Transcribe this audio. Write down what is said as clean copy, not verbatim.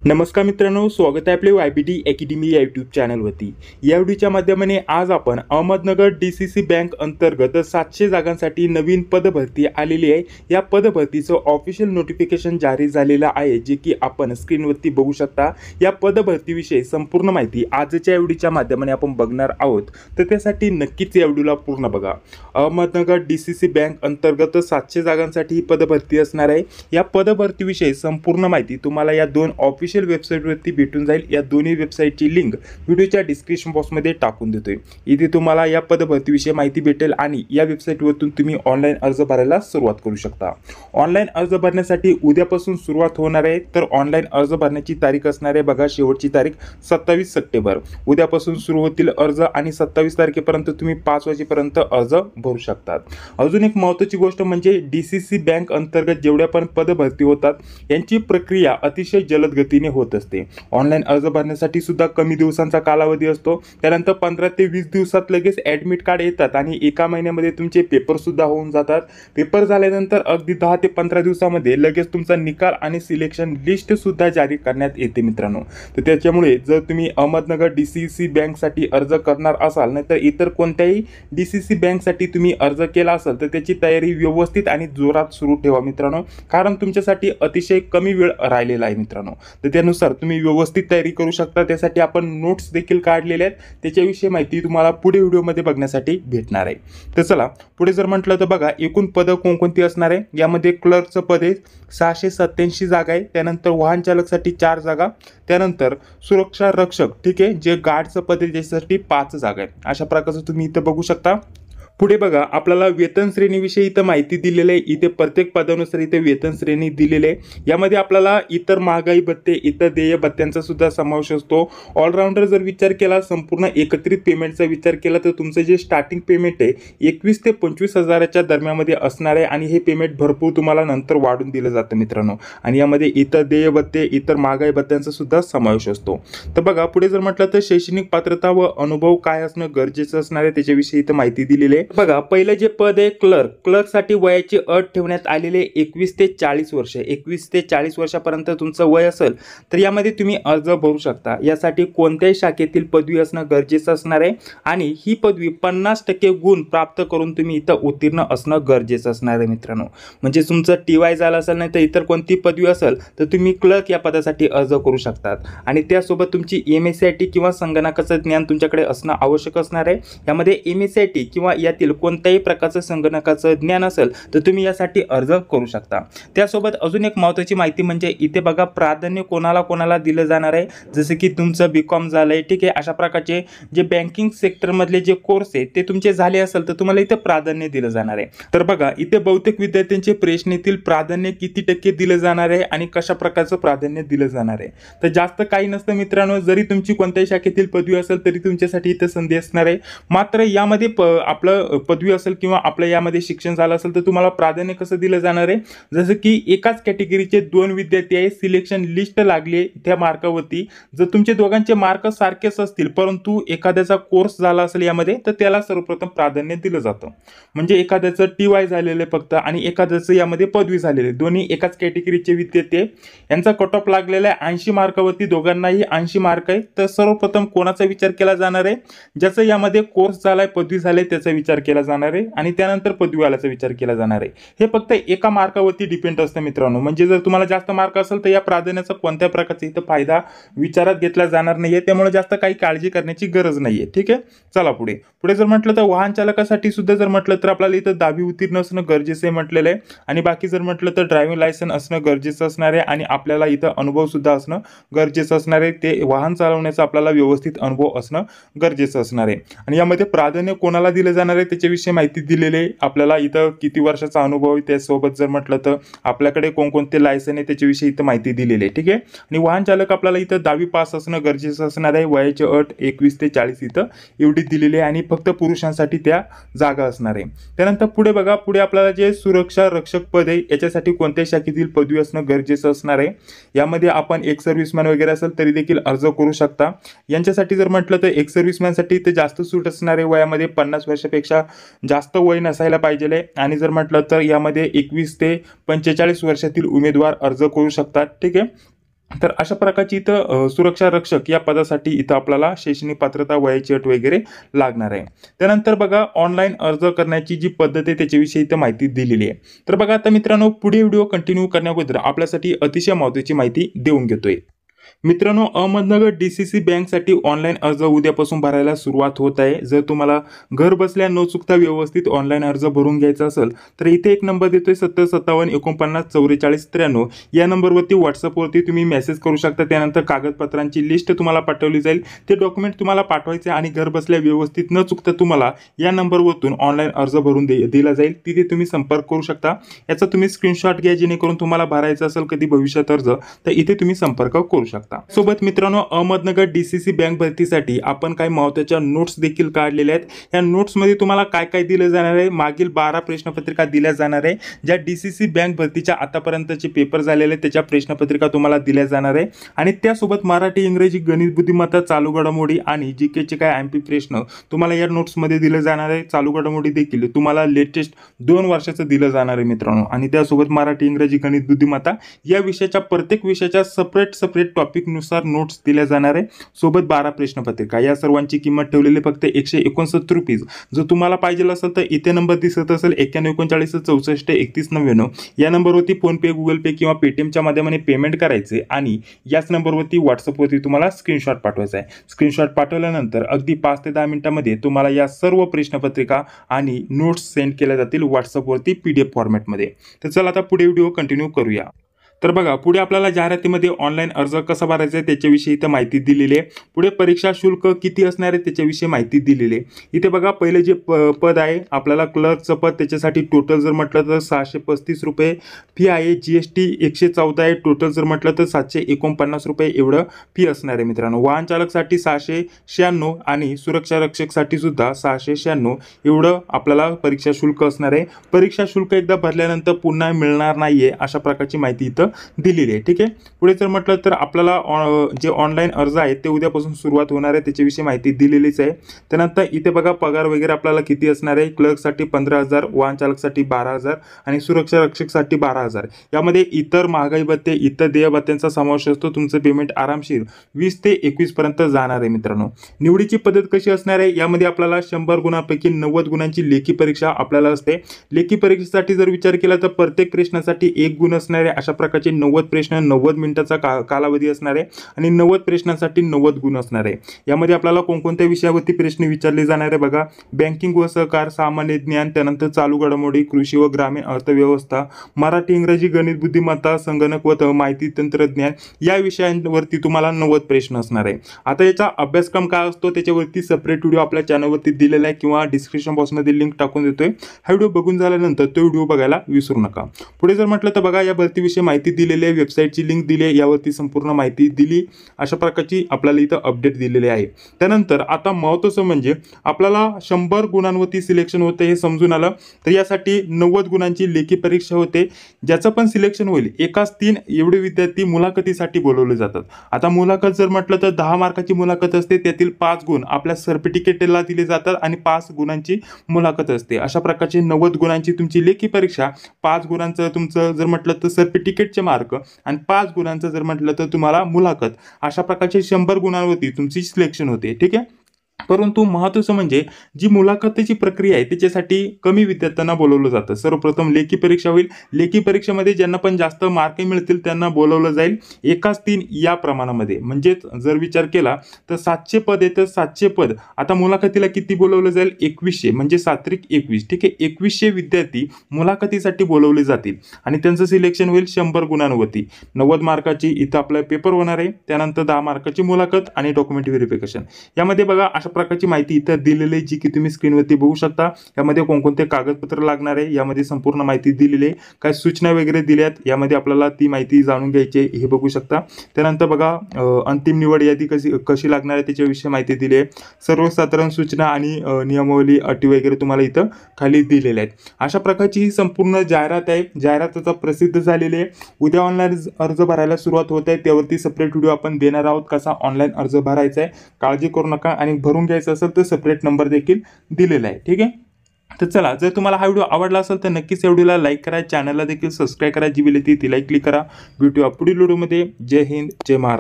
नमस्कार मित्रांनो, स्वागत आहे आपले YBD अकॅडमी या यूट्यूब चॅनलवरती। या व्हिडिओच्या माध्यमाने आज आपण अहमदनगर DCC बँक अंतर्गत 700 जागांसाठी नवीन पदभरती आलेली आहे। या पदभरतीचं ऑफिशियल नोटिफिकेशन जारी झालेलं आहे, जे की आपण स्क्रीनवरती बघू शकता। या पदभरतीविषयी संपूर्ण माहिती आजच्या व्हिडिओच्या माध्यमाने आपण बघणार आहोत, तर त्यासाठी नक्कीच या व्हिडिओला पूर्ण बघा। अहमदनगर DCC बँक अंतर्गत 700 जागांसाठी ही पदभरती असणार आहे। या पदभरतीविषयी संपूर्ण माहिती तुम्हाला या दोन ऑफिशियल वेबसाईटवरती भेटून जाईल। या दोन्ही वेबसाईटची लिंक व्हिडिओच्या डिस्क्रिप्शन बॉक्समध्ये टाकून देतोय। इथे तुम्हाला या पदभरतीविषयी माहिती भेटेल आणि या वेबसाईटवरून तुम्ही ऑनलाईन अर्ज भरायला सुरुवात करू शकता। ऑनलाईन अर्ज भरण्यासाठी उद्यापासून सुरुवात होणार आहे, तर ऑनलाईन अर्ज भरण्याची तारीख असणार आहे बघा, शेवटची तारीख 27 सप्टेंबर। उद्यापासून सुरू होतील अर्ज आणि 27 तारखेपर्यंत तुम्ही 5 वाजेपर्यंत अर्ज भरू शकतात। अजून एक महत्त्वाची गोष्ट म्हणजे DCC बँक अंतर्गत जेवढ्या पण पदभरती होतात यांची प्रक्रिया अतिशय जलद गतीने होत असते। ऑनलाईन अर्ज भरण्यासाठी सुद्धा कमी दिवसांचा कालावधी असतो। त्यानंतर 15 ते 20 दिवसात लगेच ॲडमिट कार्ड येतात आणि एका महिन्यामध्ये तुमचे पेपर सुद्धा होऊन जातात। पेपर झाल्यानंतर अगदी 10 ते 15 दिवसामध्ये लगेच तुमचा निकाल आणि सिलेक्शन लिस्ट सुद्धा जारी करण्यात येते मित्रांनो। तर त्याच्यामुळे जर तुम्ही अहमदनगर DCC बँकसाठी अर्ज करणार असाल, नाहीतर इतर कोणत्याही DCC बँकसाठी तुम्ही अर्ज केला असेल, तर त्याची तयारी व्यवस्थित आणि जोरात सुरू ठेवा मित्रांनो, कारण तुमच्यासाठी अतिशय कमी वेळ राहिलेला आहे मित्रांनो। तर त्यानुसार तुम्ही व्यवस्थित तयारी करू शकता। त्यासाठी आपण नोट्स देखील काढलेले आहेत, त्याच्याविषयी माहिती तुम्हाला पुढे व्हिडिओमध्ये बघण्यासाठी भेटणार आहे। तर चला पुढे जर म्हटलं तर बघा, एकूण पदं कोणकोणती असणार आहे। यामध्ये क्लर्कचं पद आहे, 687 जागा आहे। त्यानंतर वाहन चालकसाठी 4 जागा, त्यानंतर सुरक्षा रक्षक, ठीक आहे, जे गार्डचं पद आहे ज्यासाठी 5 जागा आहे। अशा प्रकारचं तुम्ही इथं बघू शकता। पुढे बघा, आपल्याला वेतन श्रेणीविषयी इथं माहिती दिलेली आहे। इथे प्रत्येक पदानुसार इथे वेतन श्रेणी दिलेली आहे। यामध्ये आपल्याला इतर महागाई भत्ते, इतर देय भत्त्यांचा सुद्धा समावेश असतो। ऑलराऊंडर जर विचार केला, संपूर्ण एकत्रित पेमेंटचा विचार केला, तर तुमचं जे स्टार्टिंग पेमेंट आहे 21 ते 25 हजाराच्या दरम्यानमध्ये असणार आहे आणि हे पेमेंट भरपूर तुम्हाला नंतर वाढून दिलं जातं मित्रांनो। आणि यामध्ये इतर देय भत्ते, इतर महागाई भत्त्यांचा सुद्धा समावेश असतो। तर बघा, पुढे जर म्हटलं तर शैक्षणिक पात्रता व अनुभव काय असणं गरजेचं असणार आहे त्याच्याविषयी इथं माहिती दिलेली आहे। बघा, पहिलं जे पद आहे क्लर्कसाठी वयाची अट ठेवण्यात आलेले 21 ते 40 वर्ष। 21 ते 40 वर्षापर्यंत तुमचं वय असेल तर यामध्ये तुम्ही अर्ज भरू शकता। यासाठी कोणत्याही शाखेतील पदवी असणं गरजेचं असणार आहे आणि ही पदवी 50% गुण प्राप्त करून तुम्ही इथं उत्तीर्ण असणं गरजेचं असणार आहे मित्रांनो। म्हणजे तुमचं TY झालं असेल, नाही तर इतर कोणती पदवी असेल तर तुम्ही क्लर्क या पदासाठी अर्ज करू शकतात। आणि त्यासोबत तुमची MSCIT किंवा संगणकाचं ज्ञान तुमच्याकडे असणं आवश्यक असणार आहे। यामध्ये MSCIT किंवा यातील कोणत्याही प्रकारचं संगणकाचं ज्ञान असेल तर तुम्ही यासाठी अर्ज करू शकता। त्यासोबत अजून एक महत्त्वाची माहिती म्हणजे इथे बघा, प्राधान्य कोणाला कोणाला दिलं जाणार आहे। जसं की तुमचं BCom झालंय, ठीक आहे, अशा प्रकारचे जे बँकिंग सेक्टरमधले जे कोर्स आहे ते तुमचे झाले असेल तर तुम्हाला इथे प्राधान्य दिलं जाणार आहे। तर बघा, इथे बहुतेक विद्यार्थ्यांचे प्रश्न येतील, प्राधान्य किती टक्के दिलं जाणार आहे आणि कशा प्रकारचं प्राधान्य दिलं जाणार आहे। तर जास्त काही नसतं मित्रांनो, जरी तुमची कोणत्याही शाखेतील पदवी असेल तरी तुमच्यासाठी इथे संधी असणार आहे। मात्र यामध्ये आपलं पदवी असेल किंवा आपलं यामध्ये शिक्षण झालं असेल तर तुम्हाला प्राधान्य कसं दिलं जाणार आहे। जसं की एकाच कॅटेगरीचे 2 विद्यार्थी आहे, सिलेक्शन लिस्ट लागली त्या मार्कावरती, जर तुमचे दोघांचे मार्क सारखेच असतील परंतु एखाद्याचा कोर्स झाला असेल यामध्ये, तर त्याला सर्वप्रथम प्राधान्य दिलं जातं। म्हणजे एखाद्याचं TY झालेलं फक्त आणि एखाद्याचं यामध्ये पदवी झालेली, दोन्ही एकाच कॅटेगरीचे विद्यार्थी आहे, यांचा कट ऑफ लागलेला आहे 80 मार्कावरती, दोघांनाही 80 मार्क आहे। तर सर्वप्रथम कोणाचा विचार केला जाणार आहे, ज्याचं यामध्ये कोर्स झालाय, पदवी झाली, त्याचा विचार केला जाणार आहे आणि त्यानंतर पदवीवाल्याचा विचार केला जाणार आहे। हे फक्त एका मार्कावरती डिपेंड असतं मित्रांनो। म्हणजे जर तुम्हाला जास्त मार्क असेल तर या प्राधान्याचा कोणत्या प्रकारचा इथं फायदा विचारात घेतला जाणार नाहीये, त्यामुळे जास्त काही काळजी करण्याची गरज नाहीये, ठीक आहे। चला पुढे जर म्हटलं तर वाहन चालकासाठी सुद्धा जर म्हटलं तर आपल्याला इथं 10वी उत्तीर्ण असणं गरजेचं आहे म्हटलेलं आहे आणि बाकी जर म्हटलं तर ड्रायव्हिंग लायसन्स असणं गरजेचं असणार आहे आणि आपल्याला इथं अनुभव सुद्धा असणं गरजेचं असणार आहे। ते वाहन चालवण्याचा आपल्याला व्यवस्थित अनुभव असणं गरजेचं असणार आहे। आणि यामध्ये प्राधान्य कोणाला दिलं जाणार आहे त्याच्याविषयी माहिती दिलेली आहे। आपल्याला इथं किती वर्षाचा अनुभव आहे, त्यासोबत जर म्हटलं तर आपल्याकडे कोणकोणते लायसन आहे त्याच्याविषयी इथं माहिती दिलेली आहे, ठीक आहे। आणि वाहन चालक आपल्याला इथं 10वी पास असणं गरजेचं असणार आहे। वयाची अट 21 ते 40 इथं एवढी दिलेली आहे आणि फक्त पुरुषांसाठी त्या जागा असणार आहे। त्यानंतर पुढे बघा, पुढे आपल्याला जे सुरक्षा रक्षक पद आहे याच्यासाठी कोणत्याही शाखेतील पदवी असणं गरजेचं असणार आहे। यामध्ये आपण एक सर्व्हिसमॅन वगैरे असेल तरी देखील अर्ज करू शकता। यांच्यासाठी जर म्हटलं तर एक सर्व्हिसमॅनसाठी इथे जास्त सूट असणार आहे, वयामध्ये 50 वर्षापेक्षा जास्त वय नसायला पाहिजे। आणि जर म्हटलं तर यामध्ये 21 ते 45 वर्षातील उमेदवार अर्ज करू शकतात, ठीक आहे। तर अशा प्रकारची इथं सुरक्षा रक्षक या पदासाठी इथं आपल्याला शैक्षणिक पात्रता, वयाची अट वगैरे लागणार आहे. त्यानंतर बघा ऑनलाईन अर्ज करण्याची जी पद्धत आहे त्याच्याविषयी इथं माहिती दिलेली आहे. तर बघा आता मित्रांनो, पुढे व्हिडिओ कंटिन्यू करण्याअगोदर आपल्यासाठी अतिशय महत्त्वाची माहिती देऊन घेतोय. मित्रांनो, अहमदनगर DCC बँकसाठी ऑनलाईन अर्ज उद्यापासून भरायला सुरुवात होत आहे. जर तुम्हाला घर बसल्या न चुकता व्यवस्थित ऑनलाईन अर्ज भरून घ्यायचा असेल तर इथे एक नंबर देतोय 7057494493. या नंबरवरती व्हॉट्सअपवरती तुम्ही मेसेज करू शकता. त्यानंतर कागदपत्रांची लिस्ट तुम्हाला पाठवली जाईल. ते डॉक्युमेंट तुम्हाला पाठवायचे आणि घर बसल्या व्यवस्थित न चुकता तुम्हाला या नंबरवरून ऑनलाईन अर्ज भरून दिला जाईल. तिथे तुम्ही संपर्क करू शकता. याचा तुम्ही स्क्रीनशॉट घ्या, जेणेकरून तुम्हाला भरायचा असेल कधी भविष्यात अर्ज तर इथे तुम्ही संपर्क करू शकता. सोबत मित्रांनो, अहमदनगर DCC बँक भरतीसाठी आपण काही महत्त्वाच्या नोट्स देखील काढलेल्या आहेत. या नोट्स मध्ये तुम्हाला काय काय दिलं जाणार आहे, मागील 12 प्रश्नपत्रिका दिल्या जाणार आहे. ज्या DCC बँक भरतीच्या आतापर्यंतचे पेपर झालेले त्याच्या प्रश्नपत्रिका तुम्हाला दिल्या जाणार आहे. आणि त्यासोबत मराठी, इंग्रजी, गणित, बुद्धिमत्ता, चालू घडामोडी आणि GK चे काय MP प्रश्न तुम्हाला या नोट्स मध्ये दिले जाणार आहे. चालू घडामोडी देखील तुम्हाला लेटेस्ट 2 वर्षाचं दिलं जाणार आहे मित्रांनो. आणि त्यासोबत मराठी, इंग्रजी, गणित, बुद्धिमत्ता या विषयाच्या प्रत्येक विषयाच्या सेपरेट टॉपिक नुसार नोट्स दिल्या जाणार आहे. सोबत 12 प्रश्नपत्रिका. या सर्वांची किंमत ठेवलेली फक्त 169 रुपीज. जर तुम्हाला पाहिजे असेल तर इथे नंबर दिसत असेल 9139643199 या नंबरवरती फोन पे, गुगल पे किंवा पेटीएमच्या माध्यमाने पेमेंट करायचे आणि याच नंबरवरती व्हॉट्सअपवरती तुम्हाला स्क्रीनशॉट पाठवायचा आहे. स्क्रीनशॉट पाठवल्यानंतर अगदी 5 ते 10 मिनिटांमध्ये तुम्हाला या सर्व प्रश्नपत्रिका आणि नोट्स सेंड केल्या जातील व्हॉट्सअपवरती PDF फॉर्मॅटमध्ये. तर चला आता पुढे व्हिडिओ कंटिन्यू करूया. तर बघा, पुढे आपल्याला जाहिरातीमध्ये ऑनलाईन अर्ज कसा भरायचा आहे त्याच्याविषयी इथं माहिती दिलेली आहे. पुढे परीक्षा शुल्क किती असणार आहे त्याच्याविषयी माहिती दिलेली आहे. इथे बघा, पहिले जे पद आहे आपल्याला क्लर्कचं पद, त्याच्यासाठी टोटल जर म्हटलं तर 635 रुपये फी आहे. GST 114 आहे. टोटल जर म्हटलं तर 749 रुपये एवढं फी असणार आहे मित्रांनो. वाहन चालकसाठी 696 आणि सुरक्षा रक्षकसाठी सुद्धा 696 एवढं आपल्याला परीक्षा शुल्क असणार आहे. परीक्षा शुल्क एकदा भरल्यानंतर पुन्हा मिळणार नाहीये, अशा प्रकारची माहिती इथं दिलेली आहे. ठीक आहे. पुढे जर म्हटलं तर आपल्याला जे ऑनलाईन अर्ज आहेत ते उद्यापासून सुरुवात होणार आहे त्याच्याविषयी माहिती दिलेलीच आहे. त्यानंतर इथे बघा, पगार वगैरे आपल्याला किती असणार आहे. क्लर्कसाठी 15,000, वाहन चालकसाठी 12,000 आणि सुरक्षा रक्षकसाठी 12,000. यामध्ये इतर महागाई भत्ते, इतर देय भत्त्यांचा समावेश असतो. तुमचं पेमेंट आरामशीर 20 ते 21 पर्यंत जाणार आहे मित्रांनो. निवडीची पद्धत कशी असणार आहे, यामध्ये आपल्याला 100 गुणांपैकी 90 गुणांची लेखी परीक्षा आपल्याला असते. लेखी परीक्षेसाठी जर विचार केला तर प्रत्येक प्रश्नासाठी 1 गुण असणार आहे. अशा प्रकारचे 90 प्रश्न, 90 मिनिटाचा कालावधी असणार आहे आणि 90 प्रश्नांसाठी 90 गुण असणार आहे. यामध्ये आपल्याला कोणकोणत्या विषयावरती प्रश्न विचारले जाणार आहे बघा. बँकिंग व सहकार, सामान्य ज्ञान, त्यानंतर चालू घडामोडी, कृषी व ग्रामीण अर्थव्यवस्था, मराठी, इंग्रजी, गणित, बुद्धिमत्ता, संगणक व माहिती तंत्रज्ञान या विषयांवरती तुम्हाला 90 प्रश्न असणार आहे. आता याचा अभ्यासक्रम काय असतो त्याच्यावरती सेपरेट व्हिडिओ आपल्या चॅनलवरती दिलेला आहे किंवा डिस्क्रिप्शन बॉक्समध्ये लिंक टाकून देतोय. हा व्हिडिओ बघून झाल्यानंतर तो व्हिडिओ बघायला विसरू नका. पुढे जर म्हटलं तर बघा, या भरतीविषयी माहिती दिलेली आहे. वेबसाईटची लिंक दिली आहे, यावरती संपूर्ण माहिती दिली. अशा प्रकारची आपल्याला इथं अपडेट दिलेली आहे. त्यानंतर आता महत्त्वाचं म्हणजे आपल्याला 100 गुणांवरती सिलेक्शन होते हे समजून आलं. तर यासाठी 90 गुणांची लेखी परीक्षा होते. ज्याचं पण सिलेक्शन होईल एकाच 3 एवढे विद्यार्थी मुलाखतीसाठी बोलवले जातात. आता मुलाखत जर म्हटलं तर 10 मार्काची मुलाखत असते. त्यातील 5 गुण आपल्या सर्टिफिकेटला दिले जातात आणि 5 गुणांची मुलाखत असते. अशा प्रकारची 90 गुणांची तुमची लेखी परीक्षा, 5 गुणांचं तुमचं जर म्हटलं तर सर्टिफिकेटचे मार्क आणि 5 गुणांचं जर म्हटलं तर तुम्हाला मुलाखत, अशा प्रकारचे 100 गुणांवरती तुमची सिलेक्शन होते. ठीक आहे. परंतु महत्त्वाचं म्हणजे जी मुलाखतीची प्रक्रिया आहे त्याच्यासाठी कमी विद्यार्थ्यांना बोलवलं जातं. सर्वप्रथम लेखी परीक्षा होईल. लेखी परीक्षेमध्ये ज्यांना पण जास्त मार्क मिळतील त्यांना बोलवलं जाईल एकाच 3 या प्रमाणामध्ये. म्हणजे जर विचार केला तर 700 पद आहे तर 700 पद. आता मुलाखतीला किती बोलवलं जाईल, 2100 म्हणजे 7-21. ठीक आहे. 2100 विद्यार्थी मुलाखतीसाठी बोलवले जातील आणि त्यांचं सिलेक्शन होईल 100 गुणांवरती. 90 मार्काची इथं आपला पेपर होणार आहे. त्यानंतर 10 मार्काची मुलाखत आणि डॉक्युमेंट व्हेरिफिकेशन. यामध्ये बघा अशा प्रकारची माहिती इथं दिलेली आहे जी की तुम्ही स्क्रीनवरती बघू शकता. यामध्ये कोणकोणते कागदपत्र लागणार आहे यामध्ये संपूर्ण माहिती दिलेली आहे. काय सूचना वगैरे दिल्यात यामध्ये आपल्याला ती माहिती जाणून घ्यायची आहे हे बघू शकता. त्यानंतर बघा अंतिम निवड यादी कशी लागणार आहे त्याच्याविषयी माहिती दिली आहे. सर्वसाधारण सूचना आणि नियमावली, अटी वगैरे तुम्हाला इथं खाली दिलेल्या आहेत. अशा प्रकारची ही संपूर्ण जाहिरात आहे. जाहिरात आता प्रसिद्ध झालेली आहे. उद्या ऑनलाईन अर्ज भरायला सुरुवात होत आहे. त्यावरती सेपरेट व्हिडिओ आपण देणार आहोत कसा ऑनलाईन अर्ज भरायचा आहे. काळजी करू नका आणि भरून घ्यायचं असेल तर सेपरेट नंबर देखील दिलेला आहे. ठीक आहे. तर चला, जर तुम्हाला हा व्हिडिओ आवडला असेल तर नक्कीच या व्हिडिओला लाईक करा, चॅनलला देखील सबस्क्राईब करा, जी बेल येते तिलाही क्लिक करा. भेटूया पुढील व्हिडिओमध्ये. जय हिंद, जय महाराष्ट्र.